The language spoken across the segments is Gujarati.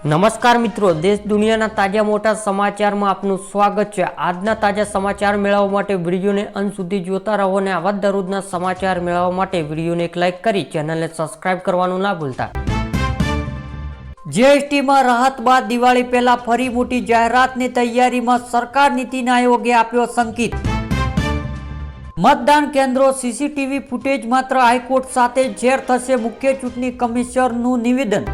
નમસ્કાર મિત્રો, દેશ દુનિયાના તાજા મોટા સમાચારમાં આપનું સ્વાગત છે। આજના તાજા સમાચાર મેળવવા માટે વિડીયોને અંત સુધી જોતા રહો અને આવા દરરોજના સમાચાર મેળવવા માટે વિડીયોને એક લાઇક કરી ચેનલને સબસ્ક્રાઇબ કરવાનું ના ભૂલતા। જીએસટીમાં રાહત બાદ દિવાળી પહેલા ફરી મોટી જાહેરાતની તૈયારીમાં સરકાર। નીતિ આયોગે આપ્યો સંકેત। મતદાન કેન્દ્રો સીસીટીવી ફૂટેજ માત્ર હાઈકોર્ટ સાથે શેર થશે, મુખ્ય ચૂંટણી કમિશનરનું નિવેદન।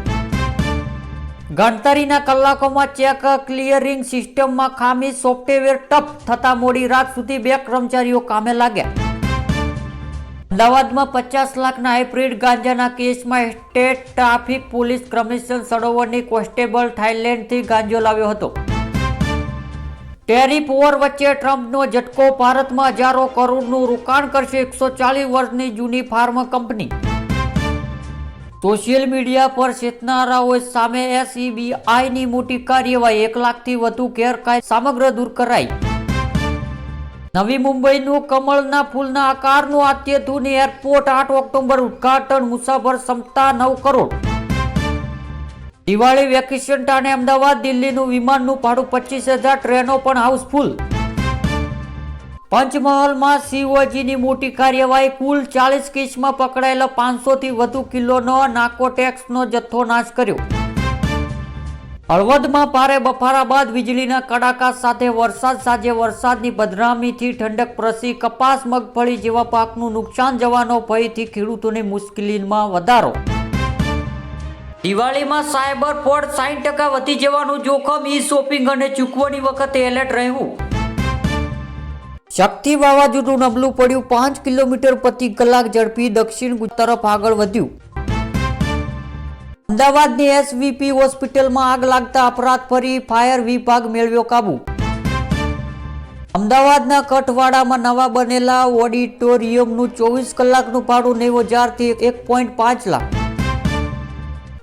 ગણતરીના કલાકોમાં ચેક ક્લિયરિંગ સિસ્ટમમાં ખામી, સોફ્ટવેર ટપ થતા મોડી રાત સુધી 2 કર્મચારીઓ કામે લાગ્યા। અમદાવાદમાં 50 લાખના હાઇબ્રિડ ગાંજાના કેસમાં સ્ટેટ ટ્રાફિક પોલીસ કમિશનર સરોવરની કોન્સ્ટેબલ થાઇલેન્ડથી ગાંજો લાવ્યો હતો। ટેરિફ વોર વચ્ચે ટ્રમ્પનો ઝટકો, ભારતમાં હજારો કરોડનું રોકાણ કરશે 140 વર્ષની જૂની ફાર્મા કંપની। સોશિયલ મીડિયા પર ચેતનારાઓ સામે SEBIની મોટી કાર્યવાહી, 1 લાખથી વધુ ગેરકાયદે સામગ્રી દૂર કરાઈ। નવી મુંબઈનું કમળના ફૂલના આકારનું અત્યાધુનિક એરપોર્ટ 8 ઓક્ટોબર ઉદ્ઘાટન, મુસાફર ક્ષમતા 9 કરોડ। દિવાળી વેકેશન ટાણે અમદાવાદ દિલ્હીનું વિમાનનું ભાડું 25,000, ટ્રેનો પણ હાઉસફુલ। પંચમહાલમાં COGની મોટી કાર્યવાહી, કુલ 40 કેસમાં પકડાયેલા 500થી વધુ કિલોનો નાર્કોટિક્સનો જથ્થો નાશ કર્યો। હળવદમાં ભારે બફારા બાદ વીજળીના કડાકા સાથે વરસાદ, સાંજે વરસાદની બદનામીથી ઠંડક પ્રસરી, કપાસ, મગફળી જેવા પાકનું નુકસાન જવાનો ભયથી ખેડૂતોને મુશ્કેલીમાં વધારો। દિવાળીમાં સાયબર ફ્રોડ 60% વધી જવાનું જોખમ, શોપિંગ અને ચૂકવણી વખતે એલર્ટ રહેવું। શક્તિ વાવાઝોડું નબળું પડ્યું, 5 કિલોમીટર પ્રતિ કલાક ઝડપી દક્ષિણ તરફ આગળ વધ્યું। અમદાવાદની SVP હોસ્પિટલમાં આગ લાગતા અપરાધ ફરી, ફાયર વિભાગ મેળવ્યો કાબુ। અમદાવાદના કઠવાડામાં નવા બનેલા ઓડિટોરિયમનું 24 કલાકનું ભાડું 90,000થી 1.5 લાખ।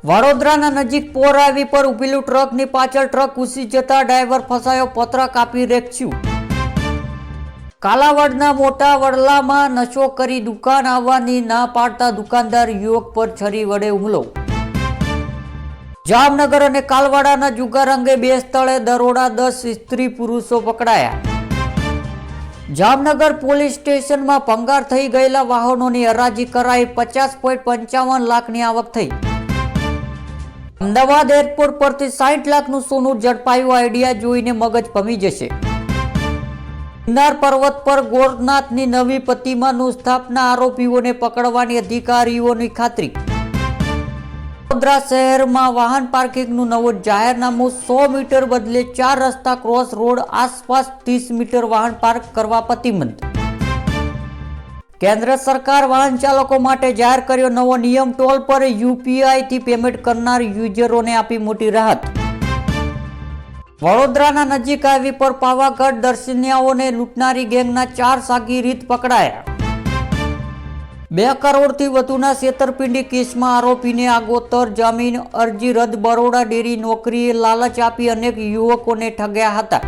વડોદરાના નજીક પોર હાઈવે પર ઉભેલું ટ્રકની પાછળ ટ્રક ઘૂસી જતા ડ્રાઈવર ફસાયો, પત્રક આપી રેસ્ક્યુ। કાલાવડના મોટા વડલામાં નશો કરી દુકાન આવવાની ના પાડતા દુકાનદાર યુવક પર છરી વડે હુમલો। જામનગર અને કાલવાડાના જુગાર અંગે 2 સ્થળે દરોડા, 10 સ્ત્રી પુરુષો પકડાયા। જામનગર પોલીસ સ્ટેશનમાં ભંગાર થઈ ગયેલા વાહનોની હરાજી કરાઈ, 50.55 લાખની આવક થઈ। અમદાવાદ એરપોર્ટ પરથી 60 લાખનું સોનું ઝડપાયું, આઈડિયા જોઈને મગજ ભમી જશે। ગિરનાર પર્વત પર ગોરનાથની નવી પ્રતિમાનું સ્થાપના, આરોપીઓને પકડવાની અધિકારીઓની ખાતરી। વડોદરા શહેરમાં વાહન પાર્કિંગનું નવું જાહેરનામું, 100 મીટર બદલે 4 રસ્તા, ક્રોસ રોડ આસપાસ 30 મીટર વાહન પાર્ક કરવા પ્રતિબંધ। કેન્દ્ર સરકાર વાહન ચાલકો માટે જાહેર કર્યો નવો નિયમ, ટોલ પર UPI થી પેમેન્ટ કરનાર યુઝરોને આપી મોટી રાહત। વડોદરાના નજીક હાઈવે પર પાવાગઢ દર્શનાર્થીઓને લૂંટનારી ગેંગના 4 સાગીરીત પકડાયા। 2 કરોડથી વધુના છેતરપિંડી કેસમાં આરોપીને આગોતર જામીન અરજી રદ, બરોડા ડેરી નોકરીએ લાલચ આપી અનેક યુવકોને ઠગ્યા હતા।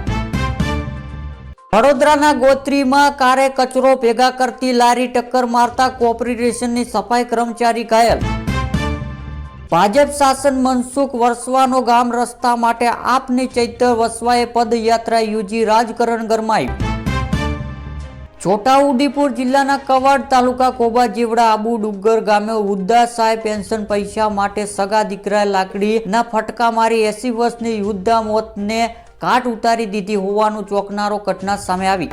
વડોદરાના ગોત્રીમાં કારે કચરો ભેગા કરતી લારી ટક્કર મારતા કોર્પોરેશનની સફાઈ કર્મચારી ઘાયલ। ભાજપ શાસન મનસુખ વસવાનો ગામ રસ્તા માટે આપની ચૈતર વસવાએ પદયાત્રા યોજી, રાજકારણ ગરમાયું। છોટાઉદેપુર જિલ્લાના કવાડ તાલુકા કોબા જેવડા આબુ ડુંગર ગામે વૃદ્ધાશ્રય પેન્શન પૈસા માટે સગા દીકરાએ લાકડીના ફટકા મારી 80 વર્ષની વૃદ્ધા મોતને ઘાટ ઉતારી દીધી હોવાનું ચોંકાવનારો ઘટના સામે આવી।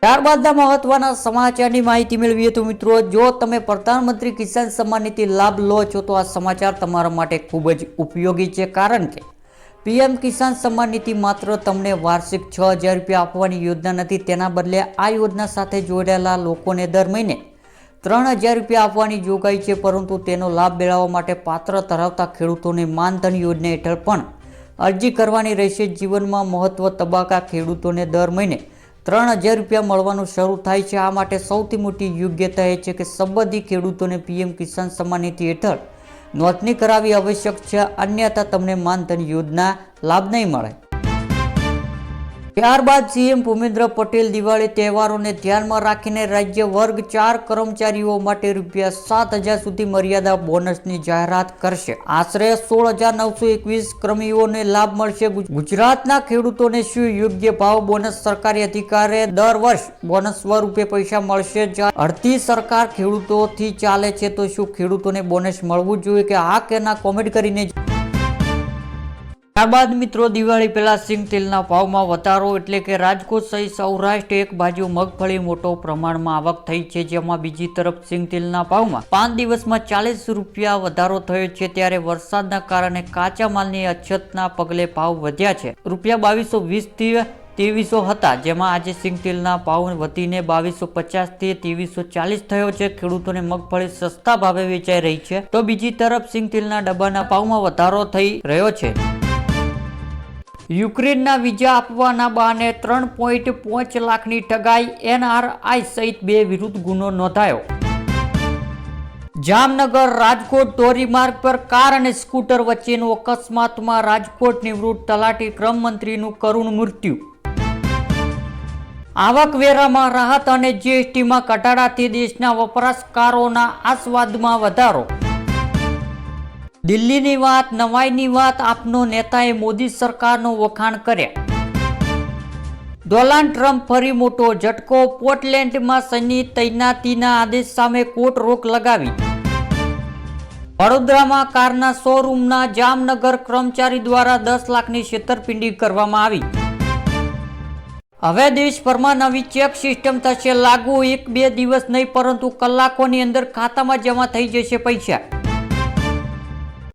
ત્યારબાદના મહત્વના સમાચારની માહિતી મેળવીએ તો મિત્રો, જો તમે પ્રધાનમંત્રી કિસાન સન્માન નિધિ લાભ લો છો તો આ સમાચાર તમારા માટે ખૂબ જ ઉપયોગી છે, કારણ કે PM કિસાન સન્માન નિધિ માત્ર તમને વાર્ષિક 6,000 રૂપિયા આપવાની યોજના નથી, તેના બદલે આ યોજના સાથે જોડાયેલા લોકોને દર મહિને 3,000 રૂપિયા આપવાની જોગવાઈ છે। પરંતુ તેનો લાભ મેળવવા માટે પાત્ર ધરાવતા ખેડૂતોને માનધન યોજના હેઠળ પણ અરજી કરવાની રહેશે। જીવનમાં મહત્વ તબક્કા ખેડૂતોને દર મહિને 3,000 રૂપિયા મળવાનું શરૂ થાય છે। આ માટે સૌથી મોટી યોગ્યતા એ છે કે સંબંધિત ખેડૂતોને PM કિસાન સન્માન નિધિ હેઠળ નોંધણી કરાવવી આવશ્યક છે, અન્યથા તમને માનધન યોજના લાભ નહીં મળે। ત્યારબાદ સીએમ ભૂપેન્દ્ર પટેલ દિવાળી તહેવારોને ધ્યાનમાં રાખીને રાજ્ય વર્ગ 4 કર્મચારીઓ માટે ₹7,000 સુધી મર્યાદા બોનસની જાહેરાત કરશે. આશરે 16,921 કર્મીઓને લાભ મળશે. ગુજરાતના ખેડૂતોને શું યોગ્ય ભાવ બોનસ? સરકારી અધિકારીએ દર વર્ષ બોનસ સ્વરૂપે પૈસા મળશે. અડધી સરકાર ખેડૂતોથી ચાલે છે, તો શું ખેડૂતોને બોનસ મળવું જોઈએ કે હા કે ના? કોમેન્ટ કરીને. ત્યારબાદ મિત્રો, દિવાળી પહેલા સિંગ તેલના ભાવમાં વધારો, એટલે કે રાજકોટ સહિત સૌરાષ્ટ્ર એક બાજુ મગફળી મોટો પ્રમાણમાં આવક થઈ છે, જેમાં બીજી તરફ સિંગ તેલના ભાવમાં 5 દિવસમાં ₹40 વધારો થયો છે. ત્યારે વરસાદના કારણે કાચા માલની અછતના પગલે ભાવ વધ્યા છે. ₹2220 થી 2300 હતા, જેમાં આજે સિંગ તેલના ભાવ વધીને 2250 થી 2340 થયો છે. ખેડૂતોને મગફળી સસ્તા ભાવે વેચાઈ રહી છે, તો બીજી તરફ સિંગ તેલના ડબ્બાના ભાવમાં વધારો થઈ રહ્યો છે. યુક્રેનના વિઝા આપવાના બહાને 3.5 લાખની ઠગાઈ, NRI સહિત 2 વિરુદ્ધ ગુનો નોંધાયો. જામનગર રાજકોટ ધોરીમાર્ગ પર કાર અને સ્કૂટર વચ્ચેનો અકસ્માતમાં રાજકોટ નિવૃત્ત તલાટી ક્રમ મંત્રીનું કરુણ મૃત્યુ. આવકવેરામાં રાહત અને જીએસટીમાં ઘટાડાથી દેશના વપરાશકારોના આસ્વાદમાં વધારો. દિલ્હીની વાત, નવાઈની વાત, આપનો નેતાએ મોદી સરકારનો વખાણ કર્યા. ડોનાલ્ડ ટ્રમ્પ ફરી મોટો ઝટકો, પોર્ટલેન્ડમાં સૈનિક તૈનાતીના આદેશ સામે કોર્ટ રોક લગાવી. વડોદરામાં કારના શોરૂમના જામનગર કર્મચારી દ્વારા 10 લાખની છેતરપિંડી કરવામાં આવી. હવે દેશભરમાં નવી ચેક સિસ્ટમ થશે લાગુ. 1-2 દિવસ નહીં, પરંતુ કલાકોની અંદર ખાતામાં જમા થઈ જશે પૈસા.